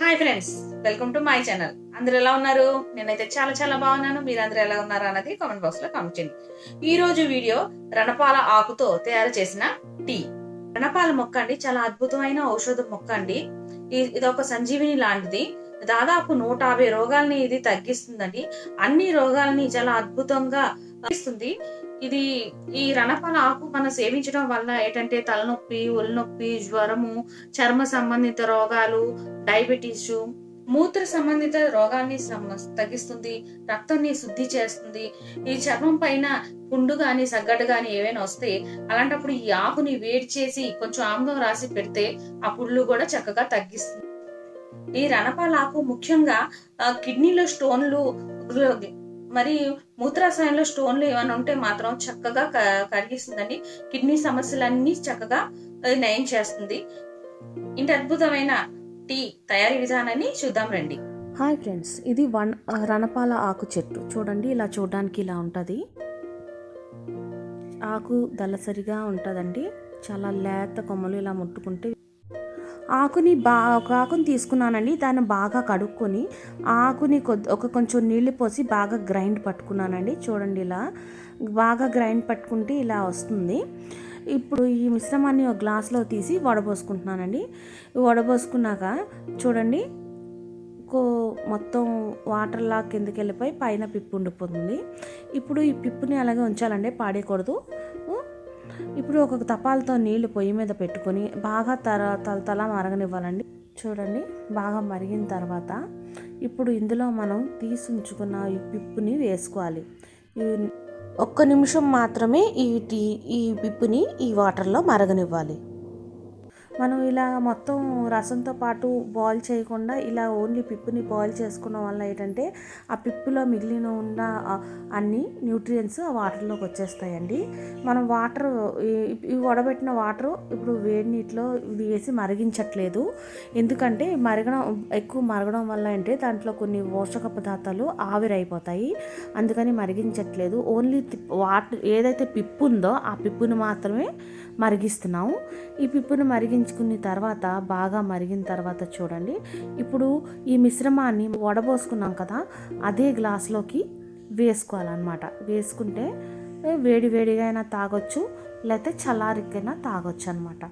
Hi friends, welcome to my channel. అందరూ ఎలా ఉన్నారు? నేనైతే చాలా చాలా బాగున్నాను. మీరందరూ ఎలా ఉన్నారు అన్నది కామెంట్ బాక్స్ లో కామెంట్ చేయండి. ఈ రోజు వీడియో రణపాల ఆకుతో తయారు చేసిన టీ. రణపాల మొక్క అండి చాలా అద్భుతమైన ఔషధ మొక్క అండి. ఇది ఒక సంజీవిని లాంటిది. దాదాపు 150 రోగాల్ని ఇది తగ్గిస్తుందండి. అన్ని రోగాల్ని చాలా అద్భుతంగా తగ్గిస్తుంది. ఇది ఈ రణపాల ఆకు మనం సేవించడం వల్ల ఏంటంటే తలనొప్పి, ఒళ్ళనొప్పి, జ్వరము, చర్మ సంబంధిత రోగాలు, డయాబెటీస్, మూత్ర సంబంధిత రోగాన్ని తగ్గిస్తుంది. రక్తాన్ని శుద్ధి చేస్తుంది. ఈ చర్మం పైన పుండు గాని సగ్గడ్డ గాని ఏవైనా వస్తే అలాంటప్పుడు ఈ ఆకుని వేడి చేసి కొంచెం ఆమ్లం రాసి పెడితే ఆ పుళ్ళు కూడా చక్కగా తగ్గిస్తుంది. ఈ రణపాల ఆకు ముఖ్యంగా కిడ్నీలో స్టోన్లు మరి మూత్రాశయంలో స్టోన్లు ఏమైనా ఉంటే మాత్రం చక్కగా కడిగిస్తుందండి. కిడ్నీ సమస్యలన్నీ చక్కగా నయం చేస్తుంది. ఇంత అద్భుతమైన టీ తయారీ విధానాన్ని చూద్దాం రండి. హాయ్ ఫ్రెండ్స్, ఇది రణపాల ఆకు చెట్టు. చూడండి, ఇలా చూడడానికి ఇలా ఉంటుంది. ఆకు దళసరిగా ఉంటుందండి. చాలా లేత కొమ్మలు ఇలా ముట్టుకుంటే ఆకుని తీసుకున్నానండి. దాన్ని బాగా కడుక్కొని ఆకుని కొంచెం నీళ్లు పోసి బాగా గ్రైండ్ పట్టుకున్నానండి. చూడండి, ఇలా బాగా గ్రైండ్ పట్టుకుంటే ఇలా వస్తుంది. ఇప్పుడు ఈ మిశ్రమాన్ని ఒక గ్లాస్లో తీసి వడబోసుకుంటున్నానండి. వడబోసుకున్నాక చూడండి, మొత్తం వాటర్లా కిందకి వెళ్ళిపోయి పైన పిప్పు ఉండిపోతుంది. ఇప్పుడు ఈ పిప్పుని అలాగే ఉంచాలండి, పాడేయకూడదు. ఇప్పుడు ఒక తపాలతో నీళ్లు పొయ్యి మీద పెట్టుకొని బాగా తల మరగనివ్వాలండి. చూడండి, బాగా మరిగిన తర్వాత ఇప్పుడు ఇందులో మనం తీసి ఉంచుకున్న ఈ పిప్పుని వేసుకోవాలి. ఒక్క నిమిషం మాత్రమే ఈ పిప్పుని ఈ వాటర్లో మరగనివ్వాలి. మనం ఇలా మొత్తం రసంతో పాటు బాయిల్ చేయకుండా ఇలా ఓన్లీ పిప్పుని బాయిల్ చేసుకోవడం వల్ల ఏంటంటే ఆ పిప్పులో మిగిలిన ఉన్న అన్ని న్యూట్రియంట్స్ ఆ వాటర్లోకి వచ్చేస్తాయండి. మనం ఈ వడబెట్టిన వాటర్ ఇప్పుడు వేడి నీటిలో వేసి మరిగించట్లేదు. ఎందుకంటే ఎక్కువ మరగడం వల్ల అంటే దాంట్లో కొన్ని పోషక పదార్థాలు ఆవిరైపోతాయి. అందుకని మరిగించట్లేదు. ఓన్లీ వాటర్ ఏదైతే పిప్పు ఉందో ఆ పిప్పుని మాత్రమే మరిగిస్తున్నాము. ఈ పిప్పుని మరిగించుకున్న తర్వాత బాగా మరిగిన తర్వాత చూడండి, ఇప్పుడు ఈ మిశ్రమాన్ని వడబోసుకున్నాం కదా, అదే గ్లాస్లోకి వేసుకోవాలన్నమాట. వేసుకుంటే వేడిగా అయినా తాగొచ్చు, లేకపోతే చల్లారికైనా తాగొచ్చు అనమాట.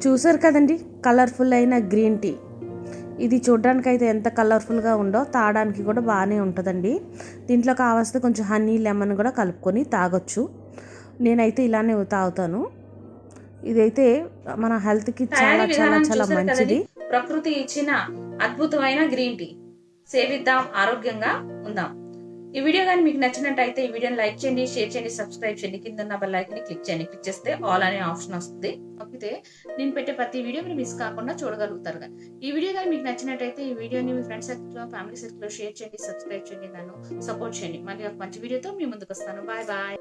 చూసారు కదండి, కలర్ఫుల్ అయిన గ్రీన్ టీ. ఇది చూడడానికి అయితే ఎంత కలర్ఫుల్గా ఉందో తాగడానికి కూడా బాగానే ఉంటుందండి. దీంట్లో కావాల్సిన కొంచెం హనీ, లెమన్ కూడా కలుపుకొని తాగొచ్చు. నేనైతే ఇలానే తాగుతాను. ఇదైతే మన హెల్త్కి చాలా చాలా చాలా మంచిది. ప్రకృతి ఇచ్చిన అద్భుతమైన గ్రీన్ టీ సేవిద్దాం, ఆరోగ్యంగా ఉందాం. ఈ వీడియో కానీ మీకు నచ్చినట్టయితే ఈ వీడియోని లైక్ చేయండి, షేర్ చేయండి, సబ్స్క్రైబ్ చేయండి. కింద ఉన్న బెల్ ఐకాన్ ని క్లిక్ చేయండి. క్లిక్ చేస్తే ఆల్ అనే ఆప్షన్ వస్తుంది. నొక్కితే నేను పెట్టే ప్రతి వీడియో మీరు మిస్ కాకుండా చూడగలుగుతారు. ఈ వీడియో కానీ మీకు నచ్చినట్టయితే ఈ వీడియోని మీ ఫ్రెండ్స్ సర్కిల్లో, ఫ్యామిలీ సర్కిల్లో షేర్ చేయండి, సబ్స్క్రైబ్ చేయండి, నన్ను సపోర్ట్ చేయండి. మళ్ళీ ఒక మంచి వీడియోతో మీ ముందుకు వస్తాను. Bye bye.